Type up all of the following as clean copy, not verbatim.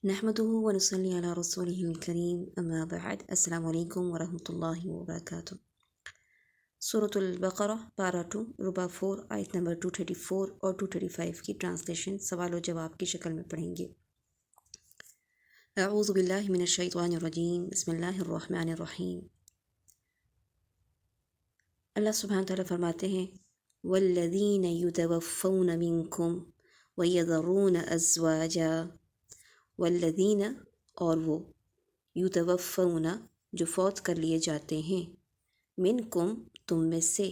نحمده ونصلي على رسوله الكريم اما بعد السلام علیکم ورحمۃ اللہ وبرکاتہ۔ سورۃ البقرہ پارہ 2 ربع 4 آیت نمبر 234 اور 235 کی ٹرانسلیشن سوال و جواب کی شکل میں پڑھیں گے۔ اعوذ باللہ من الشیطان الرجیم، بسم اللہ الرحمن الرحیم۔ اللہ سبحانہ تعالیٰ فرماتے ہیں والذین یتوفون منکم ویذرون ازواجا، والذین اور وہ، یتوفون جو فوت کر لیے جاتے ہیں، منکم تم میں سے،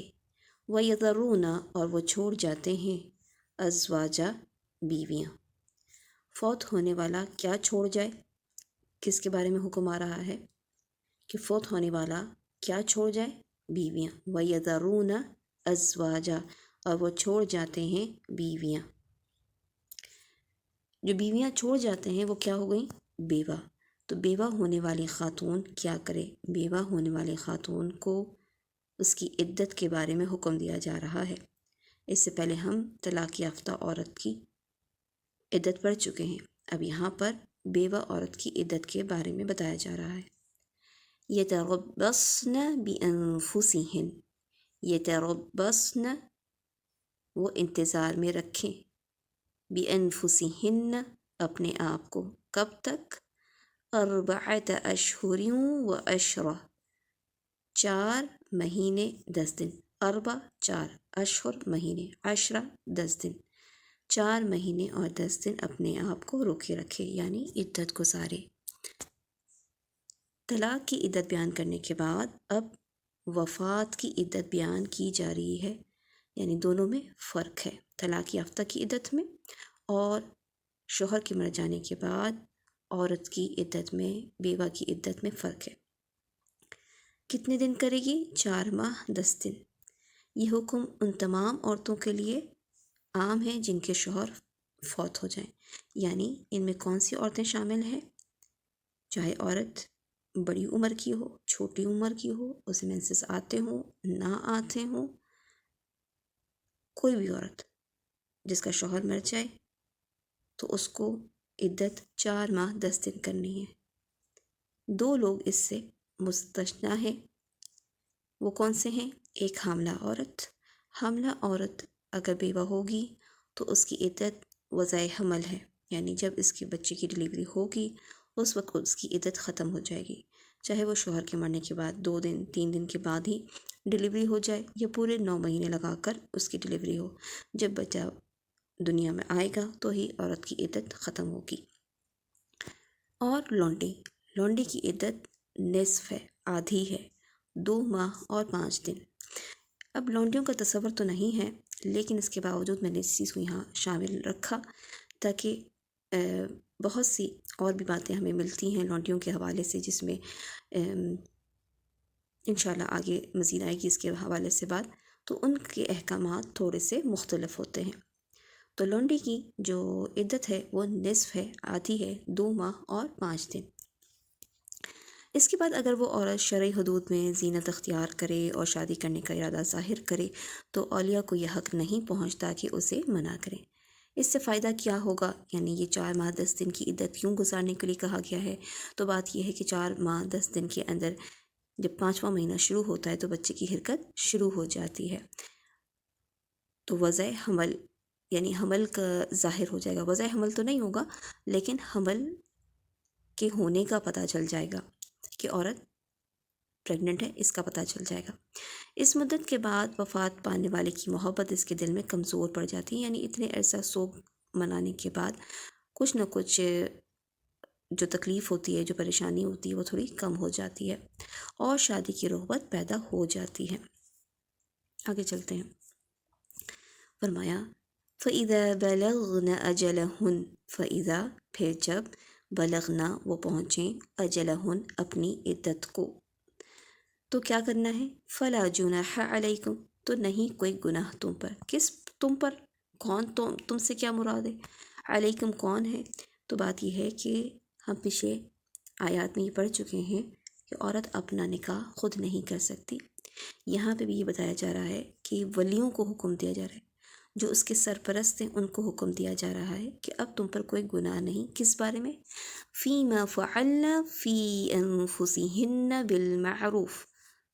ویذرون اور وہ چھوڑ جاتے ہیں، ازواجا بیویاں۔ فوت ہونے والا کیا چھوڑ جائے؟ کس کے بارے میں حکم آ رہا ہے کہ فوت ہونے والا کیا چھوڑ جائے؟ بیویاں۔ ویذرون ازواجا اور وہ چھوڑ جاتے ہیں بیویاں۔ جو بیویاں چھوڑ جاتے ہیں وہ کیا ہو گئیں؟ بیوہ۔ تو بیوہ ہونے والی خاتون کیا کرے؟ بیوہ ہونے والی خاتون کو اس کی عدت کے بارے میں حکم دیا جا رہا ہے۔ اس سے پہلے ہم طلاق یافتہ عورت کی عدت پڑھ چکے ہیں، اب یہاں پر بیوہ عورت کی عدت کے بارے میں بتایا جا رہا ہے۔ یتربصن بانفسہن، یتربصن وہ انتظار میں رکھیں، بانفسہن اپنے آپ کو، کب تک؟ اربعۃ اشہر و عشرہ 4 مہینے 10 دن، اربع 4، اشہر مہینے، عشرہ 10 دن، 4 مہینے اور 10 دن اپنے آپ کو روکے رکھے، یعنی عدت گزارے۔ طلاق کی عدت بیان کرنے کے بعد اب وفات کی عدت بیان کی جا رہی ہے، یعنی دونوں میں فرق ہے، طلاق یافتہ کی عدت میں اور شوہر کے مر جانے کے بعد عورت کی عدت میں، بیوہ کی عدت میں فرق ہے۔ کتنے دن کرے گی؟ 4 ماہ 10 دن۔ یہ حکم ان تمام عورتوں کے لیے عام ہے جن کے شوہر فوت ہو جائیں، یعنی ان میں کون سی عورتیں شامل ہیں؟ چاہے عورت بڑی عمر کی ہو، چھوٹی عمر کی ہو، اسے مینسز آتے ہوں نہ آتے ہوں، کوئی بھی عورت جس کا شوہر مر جائے تو اس کو عدت 4 ماہ 10 دن کرنی ہے۔ 2 لوگ اس سے مستثنیٰ ہیں، وہ کون سے ہیں؟ ایک حاملہ عورت۔ حاملہ عورت اگر بیوہ ہوگی تو اس کی عدت وضع حمل ہے، یعنی جب اس کے بچے کی ڈلیوری ہوگی اس وقت اس کی عدت ختم ہو جائے گی، چاہے وہ شوہر کے مرنے کے بعد 2 دن 3 دن کے بعد ہی ڈلیوری ہو جائے یا پورے 9 مہینے لگا کر اس کی ڈلیوری ہو، جب بچہ دنیا میں آئے گا تو ہی عورت کی عدت ختم ہوگی۔ اور لونڈی کی عدت نصف ہے، آدھی ہے، 2 ماہ اور 5 دن۔ اب لونڈیوں کا تصور تو نہیں ہے، لیکن اس کے باوجود میں نے اس چیز کو یہاں شامل رکھا تاکہ بہت سی اور بھی باتیں ہمیں ملتی ہیں لونڈیوں کے حوالے سے، جس میں انشاءاللہ آگے مزید آئے گی اس کے حوالے سے بات، تو ان کے احکامات تھوڑے سے مختلف ہوتے ہیں۔ تو لونڈی کی جو عدت ہے وہ نصف ہے، آدھی ہے، 2 ماہ اور 5 دن۔ اس کے بعد اگر وہ عورت شرعی حدود میں زینت اختیار کرے اور شادی کرنے کا ارادہ ظاہر کرے تو اولیاء کو یہ حق نہیں پہنچتا کہ اسے منع کریں۔ اس سے فائدہ کیا ہوگا؟ یعنی یہ 4 ماہ 10 دن کی عدت کیوں گزارنے کے لیے کہا گیا ہے؟ تو بات یہ ہے کہ 4 ماہ 10 دن کے اندر جب 5واں مہینہ شروع ہوتا ہے تو بچے کی حرکت شروع ہو جاتی ہے، تو وضع حمل یعنی حمل کا ظاہر ہو جائے گا، وضع حمل تو نہیں ہوگا لیکن حمل کے ہونے کا پتہ چل جائے گا کہ عورت پریگننٹ ہے، اس کا پتہ چل جائے گا۔ اس مدت کے بعد وفات پانے والے کی محبت اس کے دل میں کمزور پڑ جاتی ہے، یعنی اتنے عرصہ سوگ منانے کے بعد کچھ نہ کچھ جو تکلیف ہوتی ہے، جو پریشانی ہوتی ہے وہ تھوڑی کم ہو جاتی ہے اور شادی کی رغبت پیدا ہو جاتی ہے۔ آگے چلتے ہیں۔ فرمایا فَإِذَا بَلَغْنَ أَجَلَهُنَّ، فَإِذَا پھر جب، بلغنا وہ پہنچیں، اجلہن اپنی عدت کو، تو کیا کرنا ہے؟ فَلَا جُنَاحَ عَلَيْكُمْ، تو نہیں کوئی گناہ تم پر۔ کس تم پر؟ کون تم سے کیا مراد ہے؟ علیکم کون ہے؟ تو بات یہ ہے کہ ہم پچھلے آیات میں یہ پڑھ چکے ہیں کہ عورت اپنا نکاح خود نہیں کر سکتی۔ یہاں پہ بھی یہ بتایا جا رہا ہے کہ ولیوں کو حکم دیا جا رہا ہے، جو اس کے سرپرست ہیں ان کو حکم دیا جا رہا ہے کہ اب تم پر کوئی گناہ نہیں. کس بارے میں؟ فیما فعلنا فی انفسہن بالمعروف.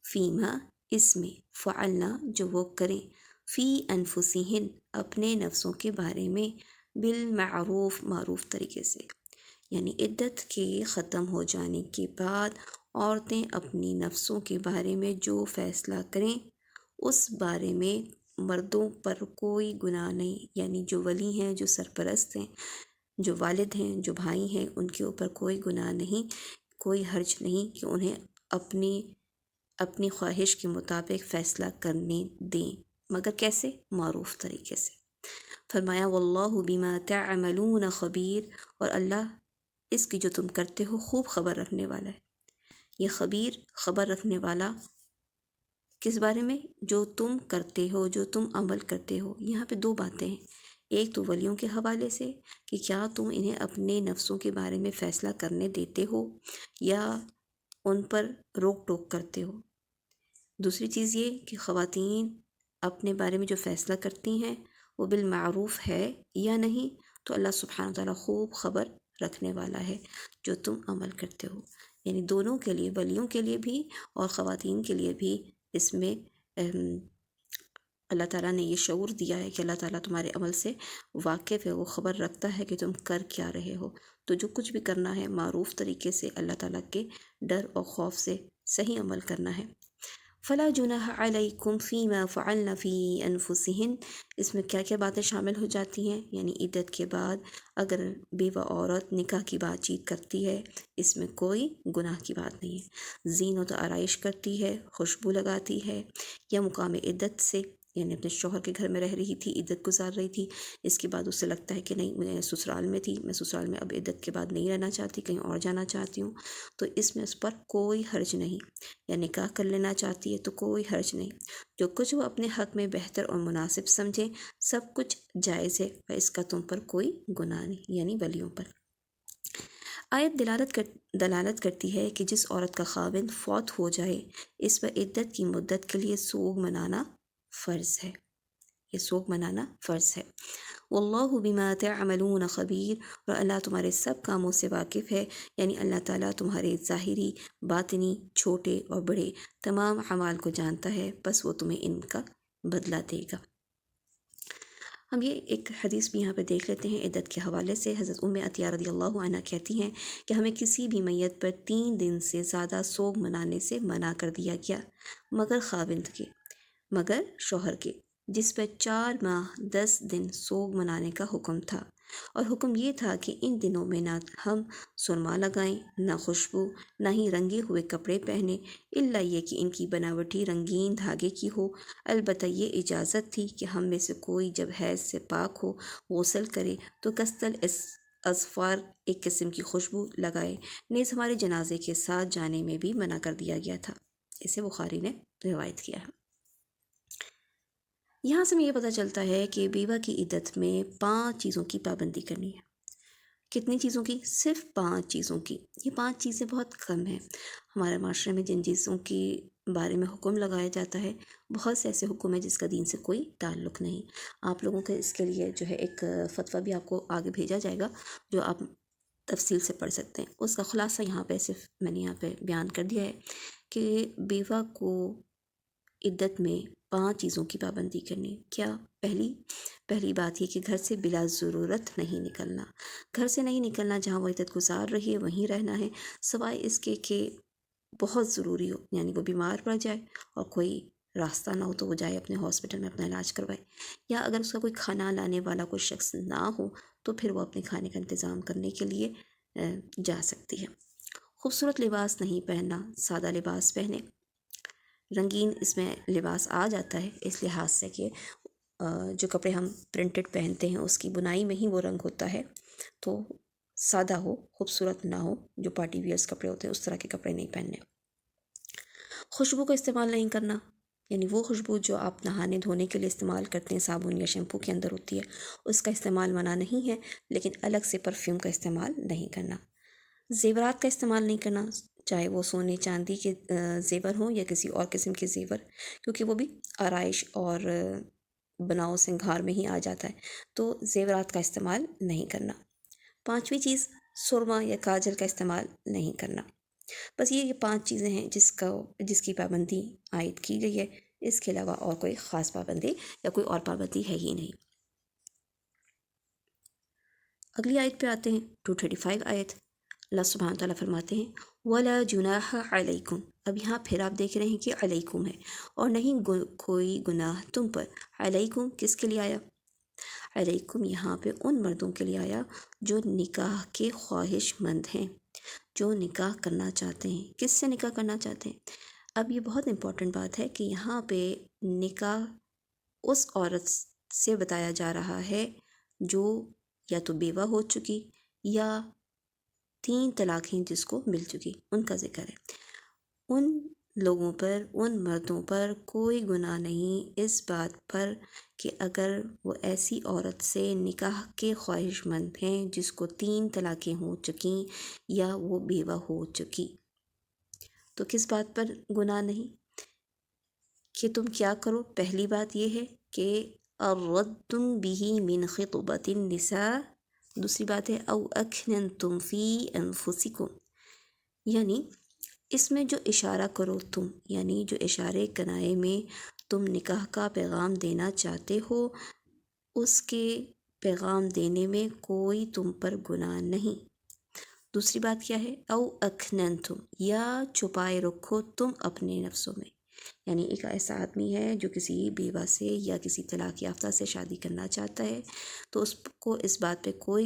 فیما اس میں، فعلنا جو وہ کریں، فی انفسہن اپنے نفسوں کے بارے میں، بالمعروف معروف طریقے سے. یعنی عدت کے ختم ہو جانے کے بعد عورتیں اپنی نفسوں کے بارے میں جو فیصلہ کریں اس بارے میں مردوں پر کوئی گناہ نہیں. یعنی جو ولی ہیں، جو سرپرست ہیں، جو والد ہیں، جو بھائی ہیں، ان کے اوپر کوئی گناہ نہیں، کوئی حرج نہیں کہ انہیں اپنی خواہش کے مطابق فیصلہ کرنے دیں، مگر کیسے؟ معروف طریقے سے. فرمایا واللہ بما تعملون خبیر، اور اللہ اس کی جو تم کرتے ہو خوب خبر رکھنے والا ہے. یہ خبیر، خبر رکھنے والا کس بارے میں؟ جو تم کرتے ہو، جو تم عمل کرتے ہو. یہاں پہ دو باتیں ہیں، ایک تو ولیوں کے حوالے سے کہ کیا تم انہیں اپنے نفسوں کے بارے میں فیصلہ کرنے دیتے ہو یا ان پر روک ٹوک کرتے ہو. دوسری چیز یہ کہ خواتین اپنے بارے میں جو فیصلہ کرتی ہیں وہ بالمعروف ہے یا نہیں، تو اللہ سبحانہ وتعالیٰ خوب خبر رکھنے والا ہے جو تم عمل کرتے ہو. یعنی دونوں کے لیے، ولیوں کے لیے بھی اور خواتین کے لیے بھی، اس میں اللہ تعالیٰ نے یہ شعور دیا ہے کہ اللہ تعالیٰ تمہارے عمل سے واقف ہے، وہ خبر رکھتا ہے کہ تم کر کیا رہے ہو. تو جو کچھ بھی کرنا ہے معروف طریقے سے، اللہ تعالیٰ کے ڈر اور خوف سے صحیح عمل کرنا ہے. فلا جناح علیکم فیما فعلن فی انفسہن. اس میں کیا کیا باتیں شامل ہو جاتی ہیں؟ یعنی عدت کے بعد اگر بیوہ عورت نکاح کی بات چیت کرتی ہے، اس میں کوئی گناہ کی بات نہیں ہے. زینت و آرائش کرتی ہے، خوشبو لگاتی ہے، یا مقام عدت سے، یعنی اپنے شوہر کے گھر میں رہ رہی تھی، عدت گزار رہی تھی، اس کے بعد اسے لگتا ہے کہ نہیں، میں سسرال میں تھی، میں سسرال میں اب عدت کے بعد نہیں رہنا چاہتی، کہیں اور جانا چاہتی ہوں، تو اس میں اس پر کوئی حرج نہیں. یا نکاح کر لینا چاہتی ہے تو کوئی حرج نہیں. جو کچھ وہ اپنے حق میں بہتر اور مناسب سمجھے سب کچھ جائز ہے، اور اس کا تم پر کوئی گناہ نہیں، یعنی ولیوں پر. آیت دلالت کرتی ہے کہ جس عورت کا خاوند فوت ہو جائے اس پر عدت کی مدت کے لیے سوگ منانا فرض ہے. یہ سوگ منانا فرض ہے. واللہ بما تعملون خبیر، اور اللہ تمہارے سب کاموں سے واقف ہے. یعنی اللہ تعالیٰ تمہارے ظاہری، باطنی، چھوٹے اور بڑے تمام اعمال کو جانتا ہے، بس وہ تمہیں ان کا بدلہ دے گا. ہم یہ ایک حدیث بھی یہاں پہ دیکھ لیتے ہیں عدت کے حوالے سے. حضرت ام عطیہ رضی اللہ عنہ کہتی ہیں کہ ہمیں کسی بھی میت پر 3 دن سے زیادہ سوگ منانے سے منع کر دیا گیا، مگر خاوند کے، مگر شوہر کے، جس پر 4 ماہ 10 دن سوگ منانے کا حکم تھا. اور حکم یہ تھا کہ ان دنوں میں نہ ہم سرما لگائیں، نہ خوشبو، نہ ہی رنگے ہوئے کپڑے پہنیں، الا یہ کہ ان کی بناوٹی رنگین دھاگے کی ہو. البتہ یہ اجازت تھی کہ ہم میں سے کوئی جب حیض سے پاک ہو غسل کرے تو کستل اظفار، ایک قسم کی خوشبو لگائے. نیز ہمارے جنازے کے ساتھ جانے میں بھی منع کر دیا گیا تھا. اسے بخاری نے روایت کیا ہے. یہاں سے ہمیں یہ پتہ چلتا ہے کہ بیوہ کی عدت میں 5 چیزوں کی پابندی کرنی ہے. کتنی چیزوں کی؟ صرف 5 چیزوں کی. یہ 5 چیزیں بہت کم ہیں. ہمارے معاشرے میں جن چیزوں کے بارے میں حکم لگایا جاتا ہے، بہت سے ایسے حکم ہیں جس کا دین سے کوئی تعلق نہیں. آپ لوگوں کے اس کے لیے جو ہے ایک فتویٰ بھی آپ کو آگے بھیجا جائے گا جو آپ تفصیل سے پڑھ سکتے ہیں. اس کا خلاصہ یہاں پہ صرف میں نے یہاں پہ بیان کر دیا ہے کہ بیوہ کو عدت میں 5 چیزوں کی پابندی کرنی. کیا؟ پہلی بات یہ کہ گھر سے بلا ضرورت نہیں نکلنا. گھر سے نہیں نکلنا، جہاں وہ عدت گزار رہی ہے وہیں رہنا ہے، سوائے اس کے کہ بہت ضروری ہو، یعنی وہ بیمار پڑ جائے اور کوئی راستہ نہ ہو تو وہ جائے اپنے ہاسپٹل میں اپنا علاج کروائے. یا اگر اس کا کوئی کھانا لانے والا کوئی شخص نہ ہو تو پھر وہ اپنے کھانے کا انتظام کرنے کے لیے جا سکتی ہے. خوبصورت لباس نہیں پہننا، سادہ لباس پہنے. رنگین اس میں لباس آ جاتا ہے اس لحاظ سے کہ جو کپڑے ہم پرنٹڈ پہنتے ہیں اس کی بنائی میں ہی وہ رنگ ہوتا ہے، تو سادہ ہو، خوبصورت نہ ہو. جو پارٹی ویئرس کپڑے ہوتے ہیں اس طرح کے کپڑے نہیں پہننے. خوشبو کا استعمال نہیں کرنا، یعنی وہ خوشبو جو آپ نہانے دھونے کے لیے استعمال کرتے ہیں، صابن یا شیمپو کے اندر ہوتی ہے، اس کا استعمال منع نہیں ہے، لیکن الگ سے پرفیوم کا استعمال نہیں کرنا. زیورات کا استعمال نہیں کرنا، چاہے وہ سونے چاندی کے زیور ہوں یا کسی اور قسم کے زیور، کیونکہ وہ بھی آرائش اور بناؤ سنگھار میں ہی آ جاتا ہے، تو زیورات کا استعمال نہیں کرنا۔ پانچویں چیز، سرما یا کاجل کا استعمال نہیں کرنا۔ بس یہ 5 چیزیں ہیں جس کی پابندی عائد کی گئی ہے، اس کے علاوہ اور کوئی خاص پابندی یا کوئی اور پابندی ہے ہی نہیں۔ اگلی آیت پہ آتے ہیں، 235 آیت۔ اللہ سبحانہ تعالیٰ فرماتے ہیں وَلَا جُنَاحَ عَلَيْكُمْ۔ اب یہاں پھر آپ دیکھ رہے ہیں کہ علیکم ہے، اور نہیں کوئی گناہ تم پر۔ علیکم کس کے لیے آیا؟ علیکم یہاں پہ ان مردوں کے لیے آیا جو نکاح کے خواہش مند ہیں، جو نکاح کرنا چاہتے ہیں۔ کس سے نکاح کرنا چاہتے ہیں؟ اب یہ بہت امپورٹنٹ بات ہے کہ یہاں پہ نکاح اس عورت سے بتایا جا رہا ہے جو یا تو بیوہ ہو چکی یا 3 طلاقیں جس کو مل چکی، ان کا ذکر ہے۔ ان لوگوں پر، ان مردوں پر کوئی گناہ نہیں اس بات پر کہ اگر وہ ایسی عورت سے نکاح کے خواہش مند ہیں جس کو 3 طلاقیں ہو چکیں یا وہ بیوہ ہو چکی۔ تو کس بات پر گناہ نہیں کہ تم کیا کرو؟ پہلی بات یہ ہے کہ اردتم به من خطبۃ النساء، دوسری بات ہے او اکننتم فی انفسکم، یعنی اس میں جو اشارہ کرو تم، یعنی جو اشارے کنائے میں تم نکاح کا پیغام دینا چاہتے ہو، اس کے پیغام دینے میں کوئی تم پر گناہ نہیں۔ دوسری بات کیا ہے؟ او اکننتم، یا چھپائے رکھو تم اپنے نفسوں میں، یعنی ایک ایسا آدمی ہے جو کسی بیوہ سے یا کسی طلاق یافتہ سے شادی کرنا چاہتا ہے، تو اس کو اس بات پہ کوئی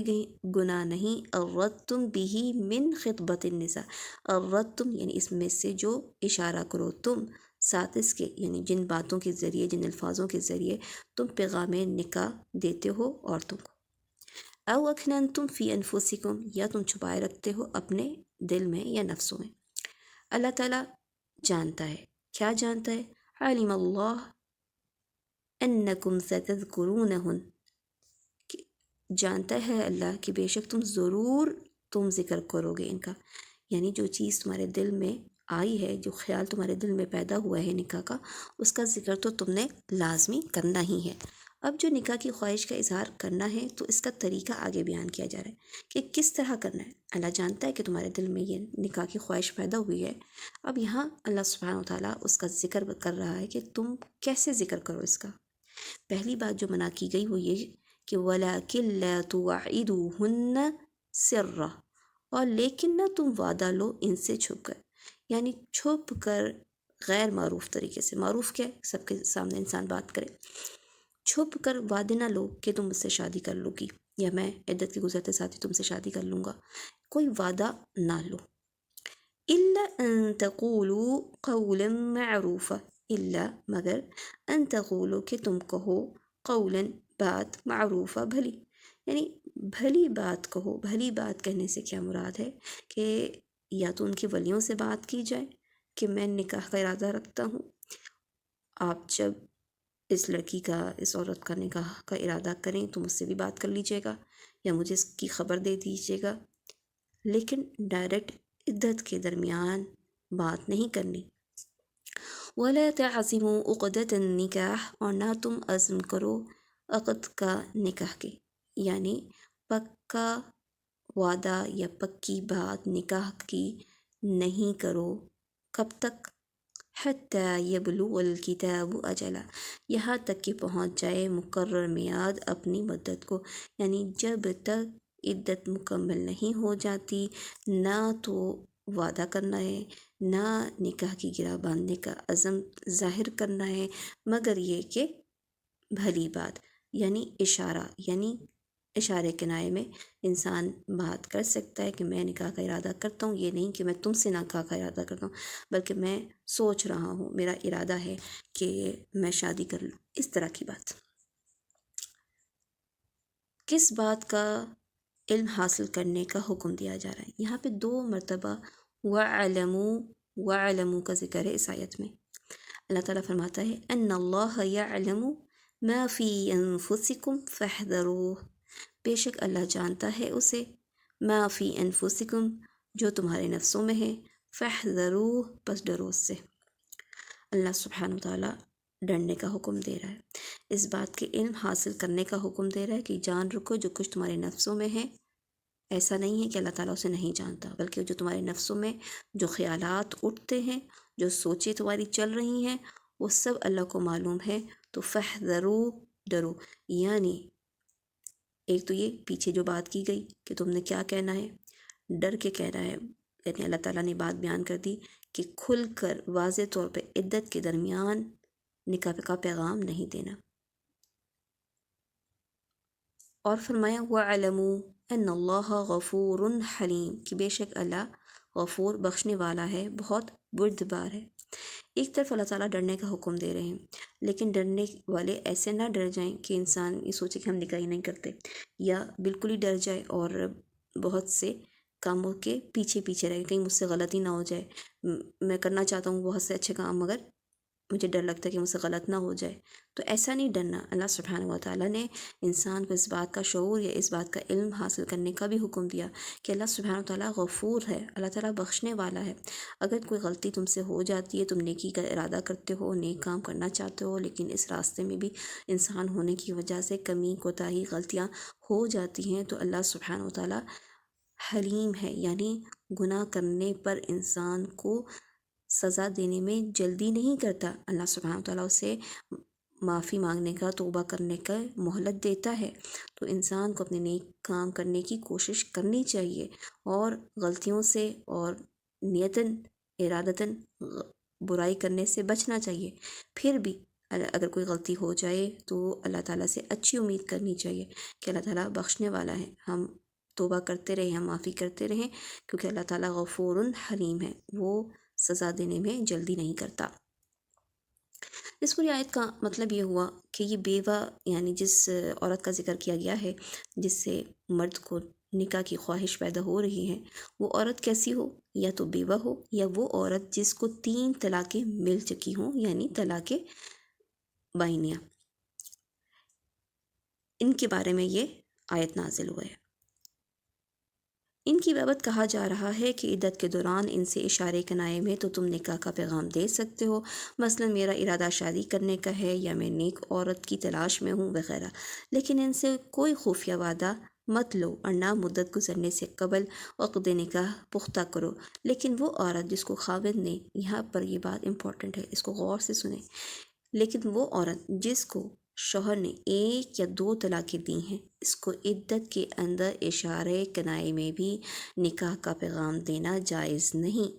گناہ نہیں۔ اردتم به من خطبۃ النساء، اردتم یعنی اس میں سے جو اشارہ کرو تم، ساتھ اس کے یعنی جن باتوں کے ذریعے، جن الفاظوں کے ذریعے تم پیغام نکاح دیتے ہو عورتوں کو۔ او اکننتم فی انفسکم، یا تم چھپائے رکھتے ہو اپنے دل میں یا نفسوں میں۔ اللہ تعالیٰ جانتا ہے، کیا جانتا ہے؟ علم اللہ انکم ستذکرونہن، جانتا ہے اللہ کہ بے شک تم ذکر کرو گے ان کا، یعنی جو چیز تمہارے دل میں آئی ہے، جو خیال تمہارے دل میں پیدا ہوا ہے نکاح کا، اس کا ذکر تو تم نے لازمی کرنا ہی ہے۔ اب جو نکاح کی خواہش کا اظہار کرنا ہے تو اس کا طریقہ آگے بیان کیا جا رہا ہے کہ کس طرح کرنا ہے۔ اللہ جانتا ہے کہ تمہارے دل میں یہ نکاح کی خواہش پیدا ہوئی ہے، اب یہاں اللہ سبحانہ وتعالیٰ اس کا ذکر کر رہا ہے کہ تم کیسے ذکر کرو اس کا۔ پہلی بات جو منع کی گئی وہ یہ کہ وَلَٰكِن لَا تُوَعِدُوهُنَّ سِرًّا، اور لیکن نہ تم وعدہ لو ان سے چھپ کر، یعنی چھپ کر غیر معروف طریقے سے۔ معروف کیا ہے؟ سب کے سامنے انسان بات کرے۔ چھپ کر وعدے نہ لو کہ تم مجھ سے شادی کر لو گی، یا میں عدت کے گزرتے ساتھ ہی تم سے شادی کر لوں گا، کوئی وعدہ نہ لو۔ إلا أن تقولوا قولا معروفا، إلا مگر ان تقولوا کہ تم کہو قولا بات، معروفہ بھلی، یعنی بھلی بات کہو۔ بھلی بات کہنے سے کیا مراد ہے کہ یا تو ان کے ولیوں سے بات کی جائے کہ میں نکاح کا ارادہ رکھتا ہوں، آپ جب اس لڑکی کا، اس عورت کا نکاح کا ارادہ کریں تو مجھ سے بھی بات کر لیجیے گا یا مجھے اس کی خبر دے دیجیے گا، لیکن ڈائریکٹ عدت کے درمیان بات نہیں کرنی۔ وَلَا تَعْزِمُوا عُقْدَةَ النِّكَاحِ، اور نہ تم عزم کرو عقد کا نکاح کے، یعنی پکا وعدہ یا پکی بات نکاح کی نہیں کرو۔ کب تک؟ حَتَّى يَبْلُغَ الْكِتَابُ أَجَلَهُ، یہاں تک کہ پہنچ جائے مقرر میعاد اپنی مدت کو، یعنی جب تک عدت مکمل نہیں ہو جاتی نہ تو وعدہ کرنا ہے، نہ نکاح کی گرہ باندھنے کا عزم ظاہر کرنا ہے، مگر یہ کہ بھلی بات، یعنی اشارہ، یعنی اشارے کنائے میں انسان بات کر سکتا ہے کہ میں نکاح کا ارادہ کرتا ہوں، یہ نہیں کہ میں تم سے نکاح کا ارادہ کرتا ہوں، بلکہ میں سوچ رہا ہوں، میرا ارادہ ہے کہ میں شادی کر لوں، اس طرح کی بات۔ کس بات کا علم حاصل کرنے کا حکم دیا جا رہا ہے؟ یہاں پہ 2 مرتبہ وَعَلَمُوا کا ذکر ہے اس آیت میں۔ اللہ تعالیٰ فرماتا ہے ان اللہ یعلم ما فی انفسکم فاحذروہ، بے شک اللہ جانتا ہے اسے، ما فی انفسکم جو تمہارے نفسوں میں ہے، فاحذروہ پس ڈرو اس سے۔ اللہ سبحانہ وتعالیٰ ڈرنے کا حکم دے رہا ہے، اس بات کے علم حاصل کرنے کا حکم دے رہا ہے کہ جان رکھو جو کچھ تمہارے نفسوں میں ہے، ایسا نہیں ہے کہ اللہ تعالیٰ اسے نہیں جانتا، بلکہ جو تمہارے نفسوں میں جو خیالات اٹھتے ہیں، جو سوچیں تمہاری چل رہی ہیں، وہ سب اللہ کو معلوم ہے۔ تو فاحذروا، ڈرو، یعنی ایک تو یہ پیچھے جو بات کی گئی کہ تم نے کیا کہنا ہے، ڈر کے کہنا ہے، یعنی اللہ تعالیٰ نے بات بیان کر دی کہ کھل کر واضح طور پہ عدت کے درمیان نکاح کا پیغام نہیں دینا، اور فرمایا وَاعْلَمُوا أَنَّ اللَّهَ غَفُورٌ حَلِيمٌ، کہ بے شک اللہ غفور بخشنے والا ہے، بہت بردبار ہے۔ ایک طرف اللہ تعالیٰ ڈرنے کا حکم دے رہے ہیں، لیکن ڈرنے والے ایسے نہ ڈر جائیں کہ انسان یہ سوچے کہ ہم نکاح ہی نہیں کرتے، یا بالکل ہی ڈر جائے اور بہت سے کاموں کے پیچھے پیچھے رہے، کہیں مجھ سے غلطی نہ ہو جائے، میں کرنا چاہتا ہوں بہت سے اچھے کام، مگر مجھے ڈر لگتا ہے کہ مجھ سے غلط نہ ہو جائے۔ تو ایسا نہیں ڈرنا، اللہ سبحانہ و تعالیٰ نے انسان کو اس بات کا شعور یا اس بات کا علم حاصل کرنے کا بھی حکم دیا کہ اللہ سبحانہ و تعالیٰ غفور ہے، اللہ تعالیٰ بخشنے والا ہے۔ اگر کوئی غلطی تم سے ہو جاتی ہے، تم نیکی کا ارادہ کرتے ہو، نیک کام کرنا چاہتے ہو، لیکن اس راستے میں بھی انسان ہونے کی وجہ سے کمی کوتاہی غلطیاں ہو جاتی ہیں، تو اللہ سبحانہ و تعالیٰ حلیم ہے، یعنی گناہ کرنے پر انسان کو سزا دینے میں جلدی نہیں کرتا، اللہ سبحانہ و تعالیٰ اسے معافی مانگنے کا، توبہ کرنے کا مہلت دیتا ہے۔ تو انسان کو اپنے نیک کام کرنے کی کوشش کرنی چاہیے، اور غلطیوں سے اور نیتاً ارادتاً برائی کرنے سے بچنا چاہیے۔ پھر بھی اگر کوئی غلطی ہو جائے تو اللہ تعالیٰ سے اچھی امید کرنی چاہیے کہ اللہ تعالیٰ بخشنے والا ہے، ہم توبہ کرتے رہیں، ہم معافی کرتے رہیں، کیونکہ اللہ تعالیٰ غفور حلیم ہے، وہ سزا دینے میں جلدی نہیں کرتا۔ اس پوری آیت کا مطلب یہ ہوا کہ یہ بیوہ، یعنی جس عورت کا ذکر کیا گیا ہے جس سے مرد کو نکاح کی خواہش پیدا ہو رہی ہے، وہ عورت کیسی ہو، یا تو بیوہ ہو، یا وہ عورت جس کو 3 طلاقیں مل چکی ہوں، یعنی طلاق بائنیہ، ان کے بارے میں یہ آیت نازل ہوا ہے۔ ان کی بابت کہا جا رہا ہے کہ عدت کے دوران ان سے اشارے کنائے میں تو تم نکاح کا پیغام دے سکتے ہو، مثلا میرا ارادہ شادی کرنے کا ہے، یا میں نیک عورت کی تلاش میں ہوں وغیرہ، لیکن ان سے کوئی خفیہ وعدہ مت لو، اور نہ مدت گزرنے سے قبل عقد نکاح پختہ کرو۔ لیکن وہ عورت جس کو خاوند نے، یہاں پر یہ بات امپورٹنٹ ہے، اس کو غور سے سنیں، لیکن وہ عورت جس کو شوہر نے 1 یا 2 طلاقیں دی ہیں، اس کو عدت کے اندر اشارے کنائے میں بھی نکاح کا پیغام دینا جائز نہیں۔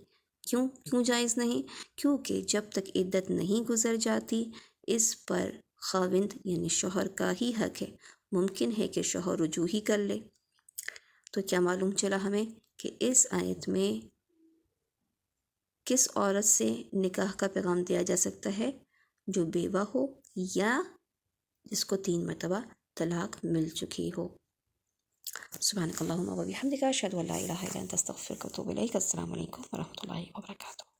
کیوں جائز نہیں؟ کیونکہ جب تک عدت نہیں گزر جاتی، اس پر خاوند یعنی شوہر کا ہی حق ہے، ممکن ہے کہ شوہر رجوع ہی کر لے۔ تو کیا معلوم چلا ہمیں کہ اس آیت میں کس عورت سے نکاح کا پیغام دیا جا سکتا ہے؟ جو بیوہ ہو، یا جس کو 3 مرتبہ طلاق مل چکی ہو۔ سبحانک اللہم و بحمدک، اشہد ان لا الہ الا انت، استغفرک و اتوب الیک۔ السلام علیکم و رحمۃ اللہ وبرکاتہ۔